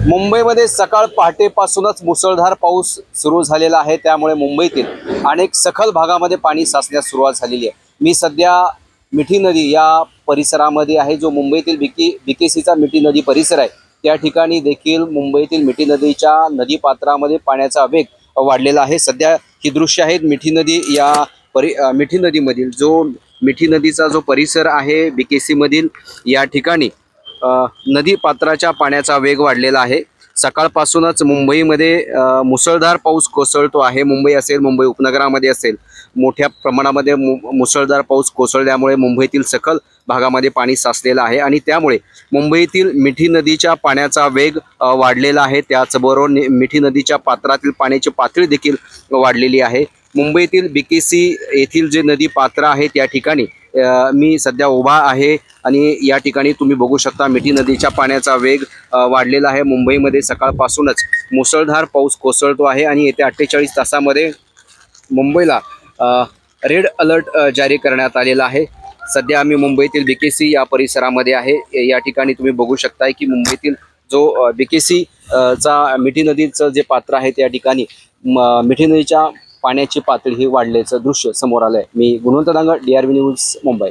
मुंबईमध्ये सकाळ पहाटेपासूनच मुसळधार पाऊस सुरू झालेला आहे। त्यामुळे मुंबईतील अनेक सखल भागामध्ये पाणी साचण्यास सुरुवात झालेली आहे। मी सध्या मिठी नदी या परिसरामध्ये आहे, जो मुंबईतील बीकेसीचा मिठी नदी परिसर आहे। त्या ठिकाणी देखील मुंबईतील मिठी नदीच्या नदीपात्रामध्ये पाण्याचा वेग वाढलेला आहे। सध्या ही दृश्य आहेत मिठी नदी या मिठी नदीमधील जो मिठी नदीचा जो परिसर आहे बीकेसी मधील, या ठिकाणी नदी पात्राच्या पाण्याचा वेग वाढलेला आहे। सकाळपासूनच मुंबईमध्ये मुसळधार पाऊस कोसळतो आहे। मुंबई असेल, मुंबई उपनगरामध्ये असेल, मोठ्या प्रमाणामध्ये मुसळधार पाऊस कोसळल्यामुळे मुंबईतील सखल भागामध्ये पाणी साचलेलं आहे आणि त्यामुळे मुंबईतील मिठी नदीच्या पाण्याचा वेग वाढलेला आहे। त्याचबरोबर मिठी नदीच्या पात्रातील पाण्याची पातळी देखील वाढलेली आहे। मुंबईतील बीकेसी येथील जे नदी पात्र आहे त्या ठिकाणी मी सध्या उभा आहे आणि या ठिकाणी तुम्ही बघू शकता मिठी नदीच्या पाण्याचा वेग वाढलेला आहे। मुंबईमध्ये सकाळपासूनच मुसळधार पाऊस कोसळतो आहे आणि येत्या 48 तासामध्ये मुंबईला रेड अलर्ट जारी करण्यात आलेला आहे। सध्या आम्ही मुंबईतील बीकेसी या परिसरामध्ये आहे। या ठिकाणी तुम्ही बघू शकताय की मुंबईतील जो बीकेसी चा मिठी नदीचं जे पात्र आहे त्या ठिकाणी मिठी नदीच्या पाण्याची पातळी ही वाढल्याचं दृश्य समोर आलंय। मी गुणवंत दांगड, DRV न्यूज, मुंबई।